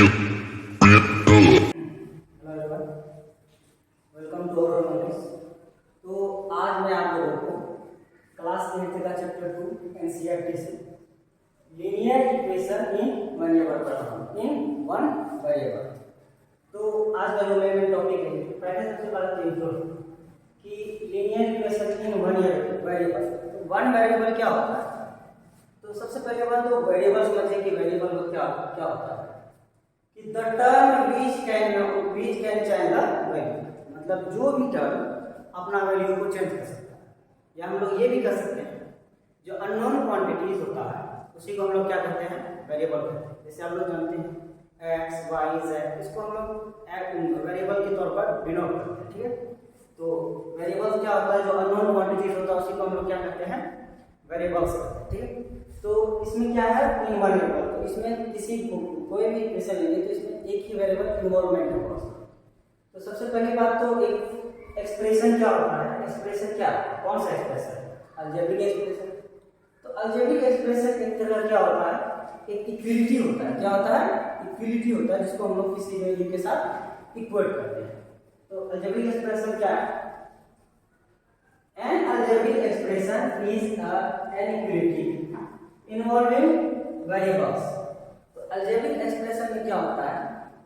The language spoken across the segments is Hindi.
Hello everyone, welcome to our notice. तो आज मैं आप लोगों को क्लास 8 का चैप्टर 2 एनसीईआरटी से linear equation in one variable पढ़ा हूँ, इन वन वेरिएबल। तो आज का जो मेन टॉपिक है, पहले सबसे पहले तो इंट्रो कि linear equation in one variable. तो वन वेरिएबल क्या होता है? तो सबसे पहले बात तो वेरिएबल समझिए कि वेरिएबल को क्या क्या होता है कि the term which can change the value, मतलब जो भी टर्म अपना वैल्यू को चेंज कर सकता है। या हम लोग ये भी कर सकते हैं जो अननोन क्वांटिटीज होता है उसी को हम लोग क्या कहते हैं, वेरिएबल कहते हैं। जैसे आप लोग जानते हैं एक्स वाई जेड, इसको हम लोग वेरिएबल के तौर पर डिनोट करते हैं, ठीक है। तो वेरिएबल क्या होता है, जो अननोन क्वांटिटीज होता है उसी को हम लोग क्या कहते हैं, वेरिएबल्स कहते हैं, ठीक है। तो इसमें क्या है, इन वन वेरिएबल। तो इसमें किसी कोई भी इक्वेशन लेंगे तो इसमें एक ही वेरिएबल इन्वॉल्वमेंट होगा। तो सबसे पहली बात तो एक एक्सप्रेशन क्या होता है, एक्सप्रेशन क्या, कौन सा एक्सप्रेशन, अलजेब्रिक एक्सप्रेशन। तो अलजेब्रिक एक्सप्रेशन एक तरह क्या होता है, एक इक्विलिटी होता है। क्या होता है, इक्विलिटी होता है, जिसको हम लोग किसी वैल्यू के साथ इक्वेट करते हैं। तो अलजेब्रिक एक्सप्रेशन क्या है, an algebraic expression is an equality involving variables। तो algebraic expression में क्या होता है,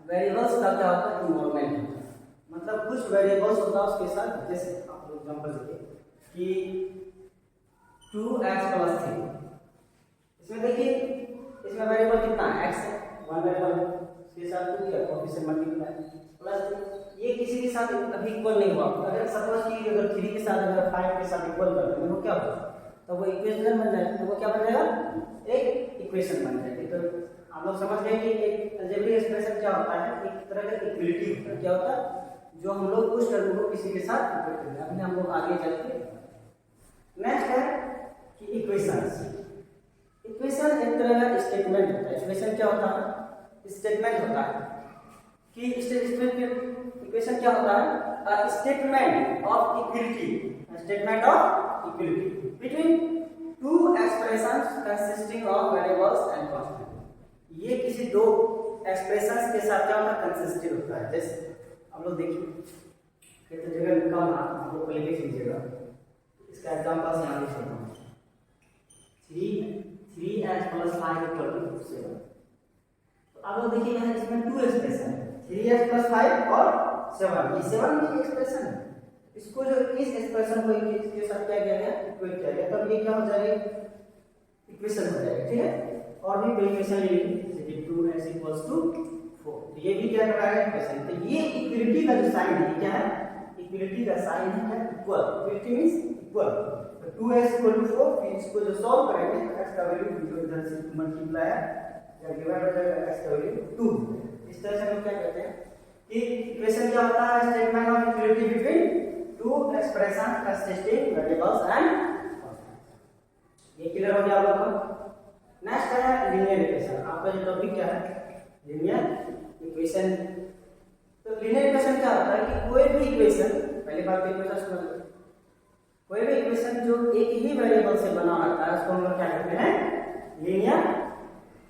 वेरिएबल्स का क्या होता है, इन्वॉल्वमेंट होता है। मतलब कुछ वेरिएबल्स होता है उसके साथ, जैसे आप लोग एग्जांपल देखिए कि 2x + 3। इसमें देखिए इसमें वेरिएबल कितना है, x है, वन वेरिएबल है, उसके साथ 2 क्या कोएफिशिएंट मल्टीप्लाई प्लस ये किसी के साथ अभी इक्वल नहीं हुआ। अगर सपोज कि अगर 3 के साथ अगर 5 के साथ इक्वल कर दें तो क्या होगा, तो वो इक्वेशन बन जाएगा। तो वो क्या बन जाएगा, एक इक्वेशन बन जाएगी। तो आप लोग समझ गए कि एक अलजेब्रिक एक्सप्रेशन क्या होता है, एक तरह का इक्विलिटी होता है। क्या होता है, जो हम लोग उस टर्म को किसी के साथ इक्वेट करते हैं। अभी हम लोग आगे चलते हैं। नेक्स्ट है कि इक्वेशंस। इक्वेशन एक तरह का स्टेटमेंट होता है। इक्वेशन क्या होता है, स्टेटमेंट होता है कि इक्वेशन क्या होता है, a statement of equality, a statement of equality between two expressions consisting of variables and constant। ये किसी दो एक्सप्रेशंस के साथ क्या होता है, कंसिस्टेंट होता है। जैसे आप लोग देखिए तो जगह लिखा हुआ आप लोग लिख लीजिएगा, इसका एग्जांपल यहां लिख रहा हूं, 3x + 5 = 7। तो आप लोग देखिए यहां इसमें टू एक्सप्रेशन है, 3x + 5 और 7। ये 7 की एक्सप्रेशन है। इसको जो इस एक्सप्रेशन को इसके साथ क्या किया गया, इक्वेट किया गया, तब ये क्या हो जाएगा, इक्वेशन हो जाएगा, ठीक है। और भी कोई इक्वेशन ले लीजिए जैसे कि 2x = 4। तो ये भी क्या कराएगा, इक्वेशन। तो ये इक्विलिटी का जो साइन है क्या है, इक्विलिटी का साइन है इक्वल। Equality means equal. तो 2x = 4, फिर इसको जो सॉल्व करेंगे तो x का वैल्यू इधर से मल्टीप्लाई या डिवाइड हो जाएगा, x का वैल्यू 2। इस तरह से हम क्या कहते हैं कि इक्वेशन क्या होता है, statement of equality between two expressions consisting variables and constants. ये क्लियर हो गया आप लोगों को। नेक्स्ट है लीनियर इक्वेशन। आपका जो टॉपिक क्या है, लीनियर इक्वेशन। तो लीनियर इक्वेशन क्या होता है कि कोई भी इक्वेशन, पहली बात तो इक्वेशन समझ लो, कोई भी इक्वेशन जो एक ही वेरिएबल से बना रहता है उसको हम लोग क्या कहते हैं, लीनियर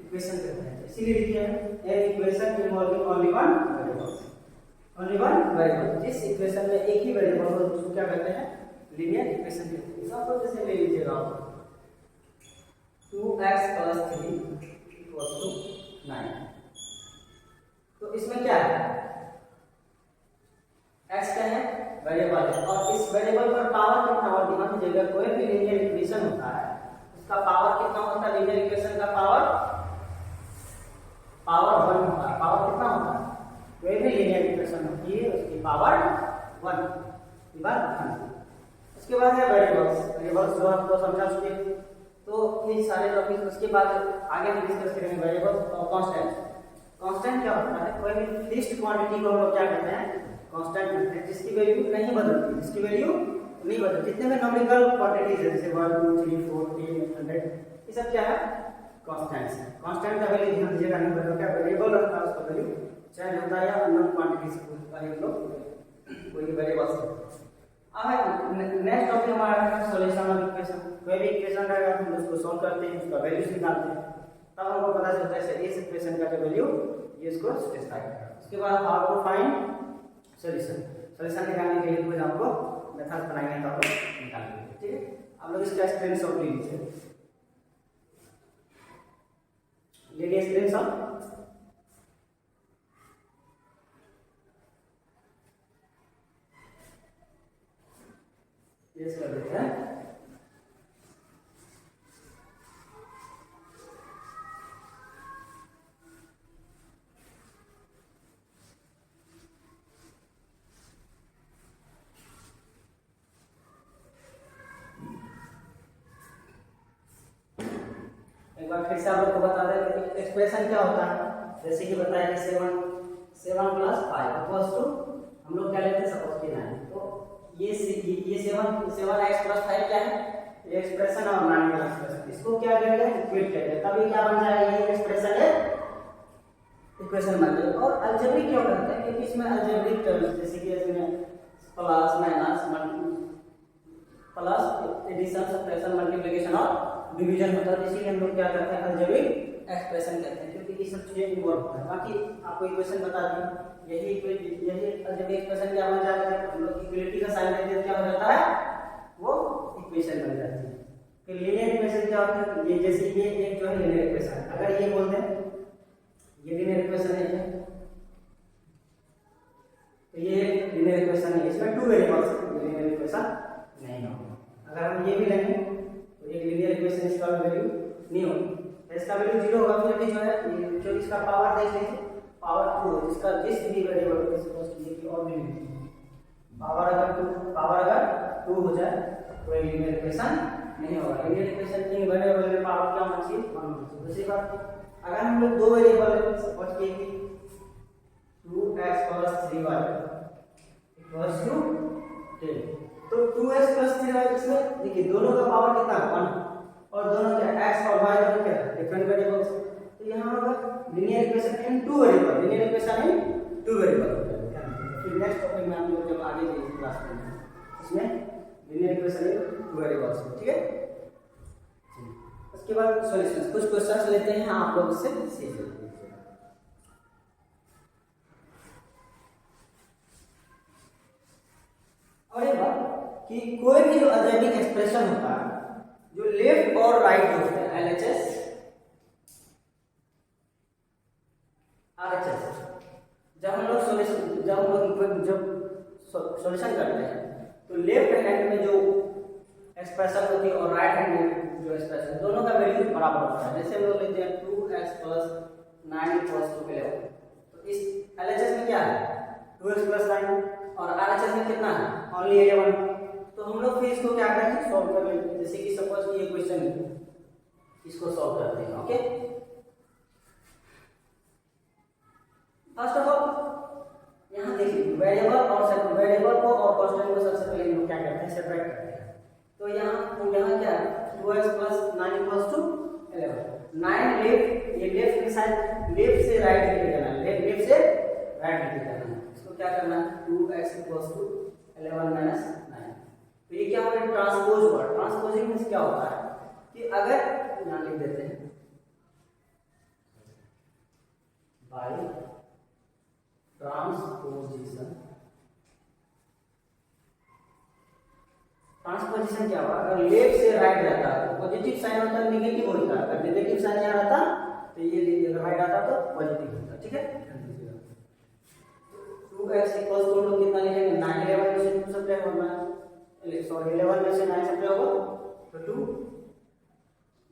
इक्वेशन कहते हैं। इसीलिए लिखिए an equation involving only one variable, only one variable. जिस इक्वेशन में एक ही वेरिएबल हो उसको क्या कहते हैं, लीनियर इक्वेशन कहते हैं। सपोज जैसे ले लीजिएगा आप 2x + 3 = 9। तो इसमें क्या है, x क्या है, वेरिएबल है, और इस वेरिएबल पर पावर कितना होगा, ध्यान दीजिएगा। कोई भी लीनियर इक्वेशन होता है उसका पावर कितना होता है, लीनियर इक्वेशन का पावर 1 होता है। पावर कितना होता है, कोई भी लीनियर इक्वेशन होती है उसकी पावर 1। ये बात ध्यान रखिए। उसके बाद है वेरिएबल्स। वेरिएबल्स जो आपको समझा चुके, तो ये सारे टॉपिक उसके बाद आगे हम डिस्कस करेंगे वेरिएबल्स और कांस्टेंट। कांस्टेंट क्या होता है, कोई भी फिक्स्ड क्वांटिटी को हम लोग क्या कहते हैं, कांस्टेंट कहते हैं, जिसकी वैल्यू नहीं बदलती, जिसकी वैल्यू नहीं बदलती। जितने भी नॉमिनल क्वांटिटीज है जैसे 1 2 3 4 10 100, ये सब क्या है, कांस्टेंट्स है। कांस्टेंट का वैल्यू ध्यान दीजिएगा, नहीं बदलता, वेरिएबल रहता है उसका वैल्यू चेंज होता है, या अननोन क्वांटिटीज का हम लोग कोई वेरिएबल्स है। अब नेक्स्ट टॉपिक हमारा है सॉल्यूशन ऑफ इक्वेशन। कोई भी इक्वेशन रहेगा हम उसको सॉल्व करते हैं, उसका वैल्यूज निकालते हैं, तब हमको पता चलता है इस इक्वेशन का जो वैल्यू ये इसको सेटिस्फाई करेगा। उसके बाद how to find solution, solution निकालने के लिए कुछ आपको मेथड बनाएंगे तो आप लोग निकालेंगे, ठीक है। आप लोग इसका स्क्रीनशॉट ले लीजिए, ले लिए स्क्रीनशॉट। ये कर देते हैं। एक बार फिर से आप लोग को बता दें कि एक्सप्रेशन क्या होता है। जैसे कि बताया कि 7 + 5 इक्वल्स टू, हम लोग क्या लेते हैं सपोज कि 9। तो ये 7x + 5 क्या है, ये एक्सप्रेशन और 9 का एक्सप्रेशन, इसको क्या करेंगे इक्वेट करेंगे, तभी क्या बन जाएगा ये एक्सप्रेशन है, इक्वेशन बन जाएगा। और अलजेब्रिक क्या करते हैं क्योंकि इसमें अलजेब्रिक टर्म्स जैसे कि इसमें plus minus plus addition subtraction multiplication और डिवीजन होता है, इसीलिए हम लोग क्या करते हैं अलजेब्रिक एक्सप्रेशन कहते हैं, क्योंकि ये सब चीजें इन्वॉल्व होता है। बाकी आपको इक्वेशन बता दी, यही अलजेब्रिक एक्सप्रेशन क्या बन जाता है, हम लोग इक्वलिटी का साइन देते हैं क्या हो जाता है, वो इक्वेशन बन जाती है। फिर लीनियर इक्वेशन क्या होता है, ये जैसे ये एक जो है लीनियर इक्वेशन, अगर ये बोल दें ये लीनियर इक्वेशन है तो ये लीनियर इक्वेशन है, इसमें 2 वेरिएबल्स है, लीनियर इक्वेशन नहीं होगा। अगर हम ये भी लेंगे तो एक लीनियर इक्वेशन इसका वैल्यू नहीं होगी, इसका वैल्यू 0 होगा। फिर भी जो है जो इसका पावर देख लीजिए, पावर 2 जिसका जिस भी वेरिएबल के सपोज कीजिए कि और भी पावर अगर 2 हो जाए तो एक लीनियर इक्वेशन नहीं होगा। लीनियर इक्वेशन इन वेरिएबल में पावर क्या होना चाहिए, 1 होना चाहिए। दूसरी बात, अगर हम लोग 2 वेरिएबल सपोज कीजिए कि 2x + 3y = 10, तो 2x + 3y इसमें देखिए दोनों का पावर कितना है 1, और दोनों के x और y दोनों क्या डिफरेंट वेरिएबल्स, तो यहाँ अगर लीनियर इक्वेशन इन 2 वेरिएबल, लीनियर इक्वेशन इन 2 वेरिएबल। फिर नेक्स्ट टॉपिक में हम लोग जब आगे जाएंगे क्लास में, इसमें लीनियर इक्वेशन इन 2 वेरिएबल्स, ठीक है। उसके बाद सॉल्यूशन, कुछ क्वेश्चंस लेते हैं आप लोग से सीख लेते हैं। और एक बात कि कोई भी जो अलजेब्रिक एक्सप्रेशन होता है जो लेफ्ट और राइट होते हैं, LHS RHS, जब हम लोग सॉल्यूशन करते हैं तो लेफ्ट हैंड में जो एक्सप्रेशन होती है और राइट हैंड में जो एक्सप्रेशन, दोनों का वैल्यू बराबर होता है। जैसे हम लोग लेते हैं 2x + 9 = 11, तो इस LHS में क्या है 2x + 9 और RHS में कितना है ओनली 11, तो हम लोग फिर इसको क्या करेंगे सॉल्व कर लेंगे। जैसे कि सपोज कि ये क्वेश्चन है, इसको सॉल्व करते हैं, ओके। फर्स्ट ऑफ ऑल यहाँ देखिए वेरिएबल को और कांस्टेंट को सबसे पहले हम लोग क्या करते हैं सेपरेट करते हैं। तो यहाँ क्या है 2x + 9 = 11, 9 लेफ्ट, ये लेफ्ट के साइड लेफ्ट से राइट लेके जाना है, लेफ्ट से राइट लेके जाना है। इसको क्या करना है 2x = 11 - 9, तो ये क्या होगा ट्रांसपोज हुआ। ट्रांसपोजिंग मींस क्या होता है कि अगर यहाँ लिख देते हैं बाय ट्रांसपोजिशन, ट्रांसपोजिशन क्या होगा, अगर लेफ्ट से राइट जाता है तो पॉजिटिव साइन होता है, नेगेटिव होता है, अगर नेगेटिव साइन यहाँ रहता तो ये अगर राइट आता तो पॉजिटिव होता, ठीक है। 2x = हम लोग कितना लिखेंगे 9, 11 में से 2 सब्ट्रैक्ट होना है, सॉरी 11 में से 9 सब्ट्रैक्ट होगा तो 2,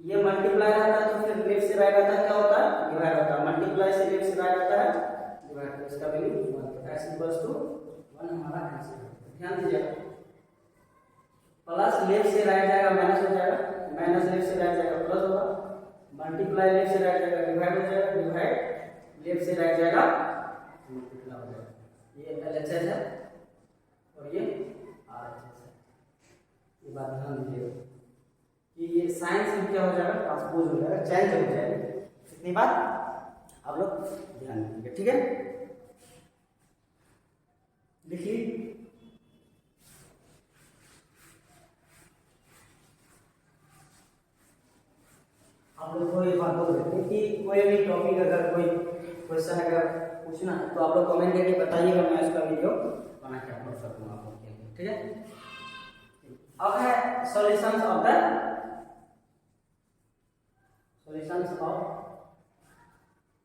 ये मल्टीप्लाई रहता है तो फिर लेफ्ट से राइट आता है क्या होता है डिवाइड होता है, मल्टीप्लाई से लेफ्ट से राइट आता है डिवाइड, तो इसका वैल्यू 1, तो x = 1 हमारा आंसर है। ध्यान दीजिएगा, प्लस लेफ्ट से राइट जाएगा माइनस हो जाएगा, माइनस लेफ्ट से राइट जाएगा प्लस होगा, मल्टीप्लाई लेफ्ट से राइट जाएगा डिवाइड हो जाएगा, डिवाइड लेफ्ट से राइट जाएगा मल्टीप्लाई हो जाएगा। ये LHS है और ये RHS है। ये बात ध्यान दीजिएगा कि ये साइन से क्या हो जाएगा ट्रांसपोज हो जाएगा, चेंज हो जाएगा। इतनी बात आप लोग ध्यान दीजिएगा, ठीक है। देखिए आप लोग को ये बात बोल रहे थे कि कोई भी टॉपिक अगर कोई क्वेश्चन अगर पूछना है तो आप लोग कमेंट करके बताइएगा, मैं उसका वीडियो बना के अपलोड कर दूंगा आप लोग के लिए, ठीक है। अब है सॉल्यूशंस ऑफ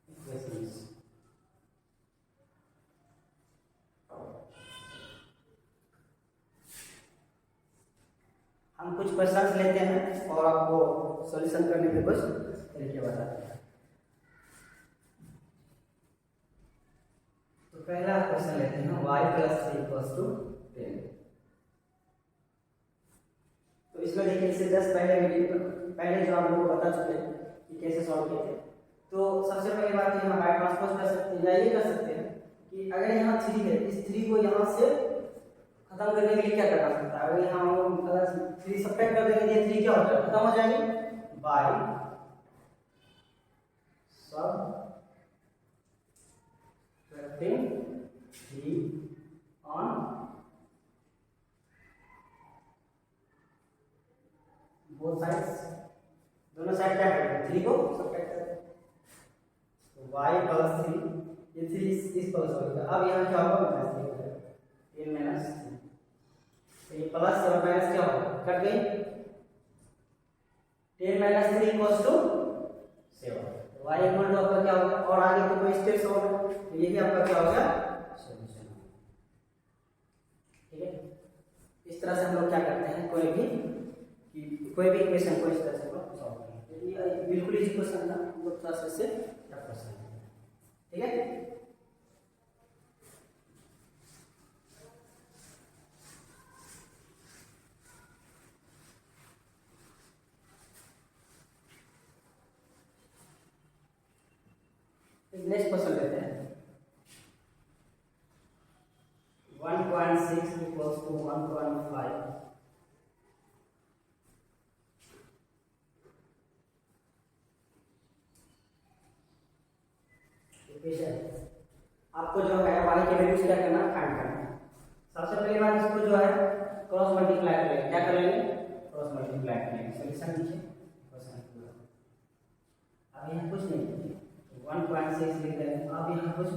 इक्वेशंस। हम कुछ क्वेश्चंस लेते हैं और आपको सॉल्यूशन करने के कुछ तरीके बताते हैं। तो पहला क्वेश्चन लेते हैं y + 3 = 10। तो इसमें देखिए इससे जस्ट पहले जो आप लोगों को बता चुके हैं कि कैसे सॉल्व किए थे। तो सबसे पहली बात यहाँ बाय ट्रांसपोज कर सकते हैं, या ये कर सकते हैं कि अगर यहाँ 3 है, इस 3 को यहाँ से खत्म करने के लिए क्या करना पड़ता है। अगर यहाँ हम अगर 3 सब्ट्रैक्ट कर देंगे तो 3 क्या होता है, खत्म हो जाएंगे by subtracting 3 on both sides. दोनों साइड क्या करेंगे, 3 को सब्ट्रैक्ट करेंगे तो y + 3, ये 3 इस प्लस हो गया। अब यहाँ क्या होगा, -3 हो जाएगा, 10 - 3। तो ये प्लस और माइनस क्या होगा, कट गई। 10 - 3 = 7। तो y = आपका क्या होगा, और आगे तो कोई स्टेप्स होगा, तो ये भी आपका क्या हो गया, सॉल्यूशन। ठीक है, इस तरह से हम लोग क्या करते हैं, कोई भी इक्वेशन को इस तरह से हम सॉल्व करते हैं। ये बिल्कुल इजी क्वेश्चन था, हम लोग थोड़ा सा इससे टफ क्वेश्चन है, ठीक है। नेक्स्ट क्वेश्चन लेते हैं 1.6 = 1.5। आपको जो है y की वैल्यू क्या करना है, फाइंड करना है। सबसे पहली बात इसको जो है क्रॉस मल्टीप्लाई करेंगे। क्या करेंगे, क्रॉस मल्टीप्लाई करेंगे। सॉल्यूशन नीचे क्वेश्चन अब यहाँ कुछ नहीं है, 1.6 लिख देंगे। अब यहाँ कुछ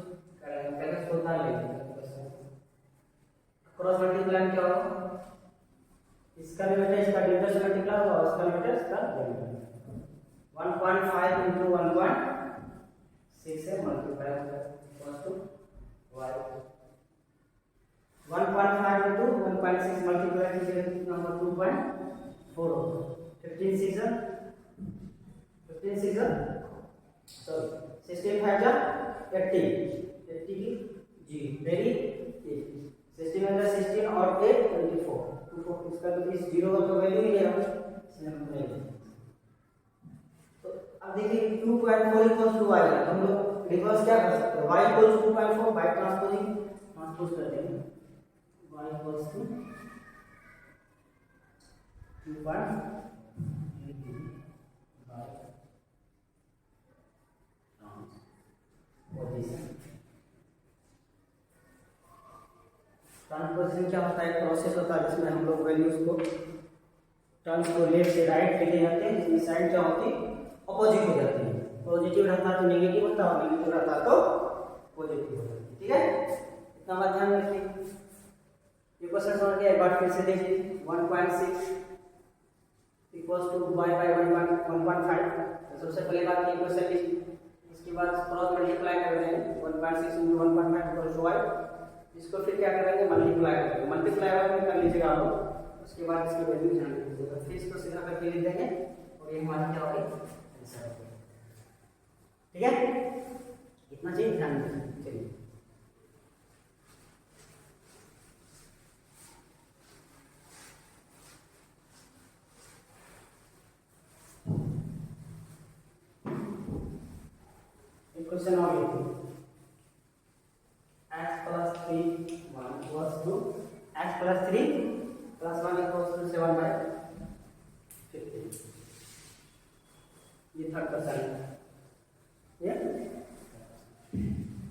करेंगे, पहले छोटा ले लेंगे क्वेश्चन। क्रॉस मल्टीप्लाई क्या होगा, इसका लिमिट है, इसका डिविजन से मल्टीप्लाई होगा और इसका लिमिट है, इसका डिविजन। 1.5 × 1.6 से मल्टीप्लाई होगा इक्वल्स टू y। 1.5 × 1.6 मल्टीप्लाई कीजिए कितना होगा, 2.4 होगा। 15 6 सॉरी 16 5 जा 80 80 की जी वेरी 16 अंदर 16 और 8 24 24 इसका तो इस 0 का तो वैल्यू ही नहीं है, इसलिए हम नहीं। तो अब देखिए 2.4 = y है, हम लोग रिवर्स क्या कर सकते हैं, y = 2.4 बाय ट्रांसपोज कर देंगे। y = 2.4 ट्रांसपोजिशन क्या होता है, प्रोसेस होता है जिसमें हम लोग वैल्यूज को टर्म्स को लेफ्ट से राइट लेके जाते हैं, जिसमें साइड क्या होती है, अपोजिट हो जाती है। पॉजिटिव रहता है तो नेगेटिव होता है, और नेगेटिव रहता है तो पॉजिटिव होता है। ठीक है, इतना बात ध्यान रखिए। ये क्वेश्चन समझ गया, एक बार फिर से देखिए 1.6 = y by 1.5। तो सबसे पहले बात ये क्वेश्चन लीजिए, इसके बाद क्रॉस मल्टीप्लाई कर देंगे 1.6 × 1.5 = y। इसको फिर क्या करेंगे, मल्टीप्लाई करेंगे। मल्टीप्लाई कर लीजिएगा आप लोग, उसके बाद इसकी वैल्यू जान लीजिएगा, फिर इसको सीधा करके लिख देंगे और ये हमारा क्या होगा, आंसर होगा। ठीक है, इतना चीज ध्यान रखिए। चलिए एक क्वेश्चन और लिखिए, x + 3 1 = x + 3 + 1 = 7/15। ये थर्ड क्वेश्चन है।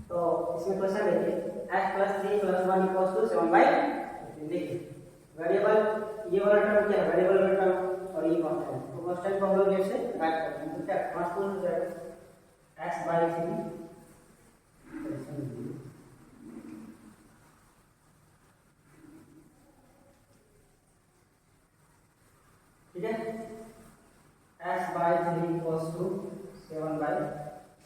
तो इसमें क्वेश्चन देखिए, x + 3 + 1 = 7/15। देखिए वेरिएबल ये वाला टर्म क्या है, वेरिएबल का टर्म, और ये कांस्टेंट। तो कांस्टेंट को हम लोग लेफ्ट से राइट करते हैं, तो क्या ट्रांसपोज हो जाएगा x/3 ठीक है, x/3 इक्वल्स टू 7 बाई,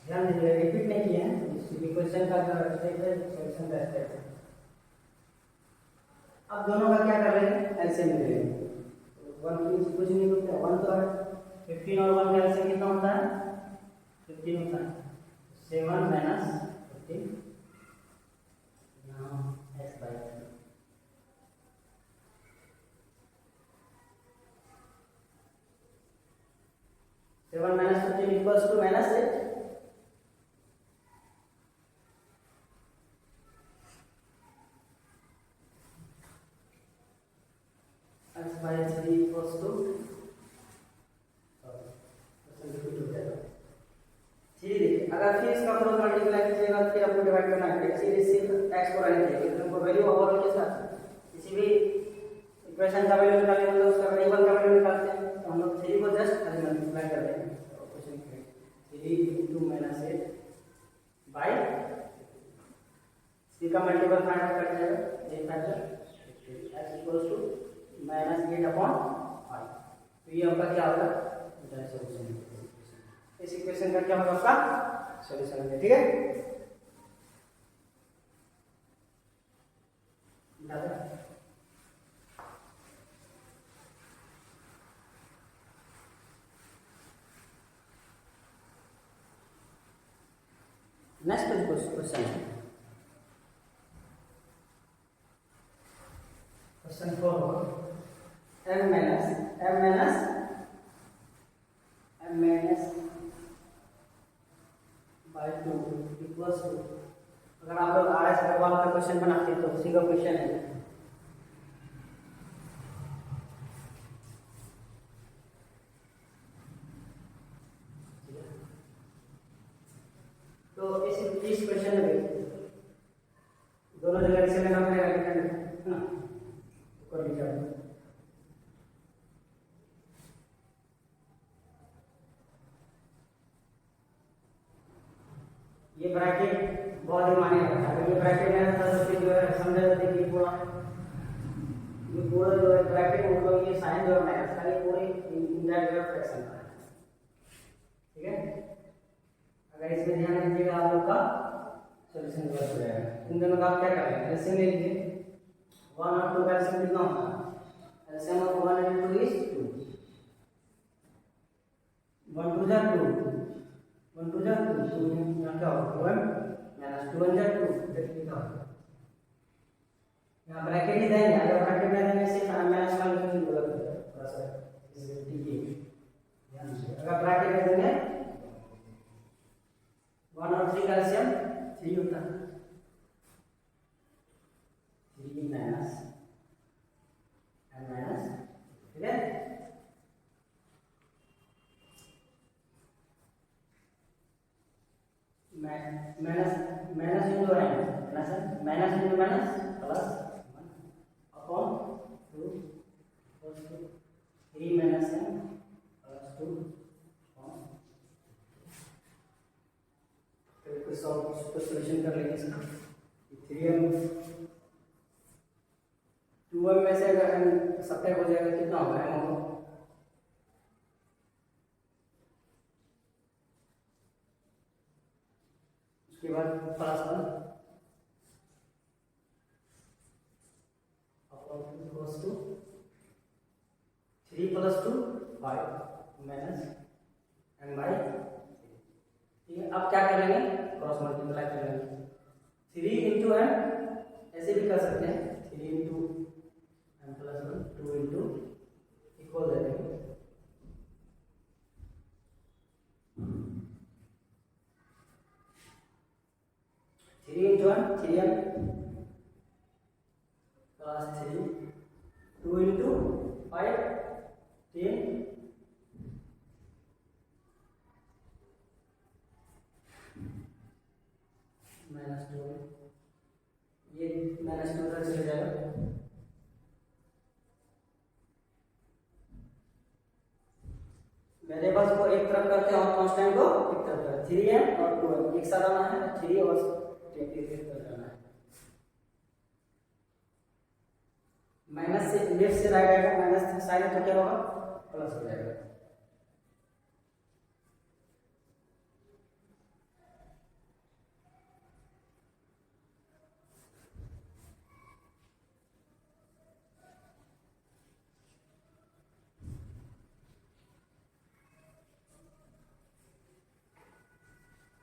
ध्यान दीजिए रिपीट नहीं किए हैं, इस क्वेश्चन का जो स्टेप है सॉल्यूशन का स्टेप है। अब दोनों का क्या कर रहे हैं, एलसीएम ले लेंगे। 1 की कुछ नहीं होता है, 1 तो है, 15 और 1 का एलसीएम कितना होता है, 15 होता है। 7 माइनस 15 यहाँ x/3 7 minus 15 equals to minus 8. x/3 equals to 3। देखिए अगर फिर इसका क्रॉस मल्टीप्लाई कीजिएगा फिर आपको डिवाइड करना है, सीरीज सिर्फ x को रहने चाहिए, हमको वैल्यू ओवरऑल के साथ किसी भी इक्वेशन का वैल्यू निकालने मतलब उसका वेरिएबल का वैल्यू निकालते हैं, तो हम लोग 3 को जस्ट खाली मल्टीप्लाई कर देंगे। 3 into minus 8 by c का मल्टीपल फाइंड आउट कर जाएगा, ये factor x equals to minus 8 upon 5। तो ये आपका क्या होगा, सॉल्यूशन। इस इक्वेशन का क्या होगा, आपका सॉल्यूशन है। ठीक है, नेक्स्ट क्वेश्चन है क्वेश्चन 4 होगा m minus by 2 equals to, अगर आप लोग RS अग्रवाल का क्वेश्चन बनाते हैं तो उसी का क्वेश्चन है। तो इस क्वेश्चन में दोनों जगह से लेना पड़ेगा, डिपेंड है ना, तो कर लीजिए। ये ब्रैकेट बहुत ही मायने रखता है, अगर ये ब्रैकेट है तो फिर जो है समझ जाते हैं कि ये पूरा जो है ब्रैकेट मतलब ये साइन जो है माइनस का, ये पूरे इनडायरेक्ट फ्रैक्शन का है। ठीक है, अगर इसमें ध्यान दीजिएगा आप लोग का सॉल्यूशन बन जाएगा। इन दोनों का आप क्या करेंगे, एलसीएम ले लीजिए। 1 और 2 का एलसीएम कितना होता है, एलसीएम ऑफ 1 and 2 is 2। 1 2 जा 2, 1 2 जा 2, 2 यहाँ क्या होगा 1 माइनस 2 1 जा 2, देखिए क्या होगा। यहाँ ब्रैकेट ही देंगे, अगर ब्रैकेट में देंगे सिर्फ माइनस का नहीं बोला थोड़ा सा ठीक है। अगर ब्रैकेट में देंगे 1 और 3 का एलसीएम 3 होता है, 3 माइनस एम माइनस। ठीक है, minus minus into M minus into minus plus upon 2 3 minus M plus 2 solution कर लेंगे इसका। 3m 2m में से अगर m सब्ट्रैक्ट हो जाएगा कितना होगा, m होगा उसके बाद plus 1 upon 2 equals to 3 plus 2 5 minus m by. ठीक है, अब क्या करेंगे, क्रॉस मल्टीप्लाई करेंगे। 3 इंटू एम ऐसे भी कर सकते हैं, 3 into M plus 1 2 into equal दे देंगे 3 into M 3m plus 3 2 into 5 10 minus 2, ये माइनस 2 तक चले जाएगा। वेरिएबल्स को एक तरफ करते हैं और कांस्टेंट को एक तरफ करते हैं। 3m और 2m एक साथ आना है, 3 और इस तरह करना है। माइनस से लेफ्ट से राइट आएगा, माइनस से साइन है तो क्या होगा, प्लस हो जाएगा।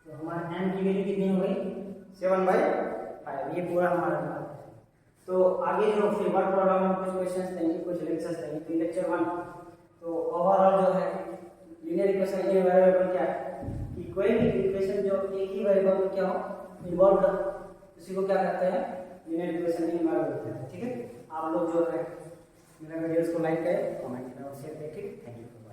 तो हमारा n की वैल्यू कितनी हो गई, 7/5। ये पूरा हमारा था। तो आगे जो फिर वर्क प्रॉब्लम में कुछ क्वेश्चंस देंगे, कुछ लेक्चर्स देंगे। तो लेक्चर 1 तो ओवरऑल जो है लीनियर इक्वेशन के वेरिएबल क्या है कि कोई भी इक्वेशन जो एक ही वेरिएबल में क्या हो इन्वॉल्व, उसी को क्या कहते हैं, लीनियर इक्वेशन इन्वॉल्व होते हैं। ठीक है, आप लोग जो है मेरा वीडियोस को लाइक करें, कमेंट करें और शेयर करें। ठीक, थैंक यू।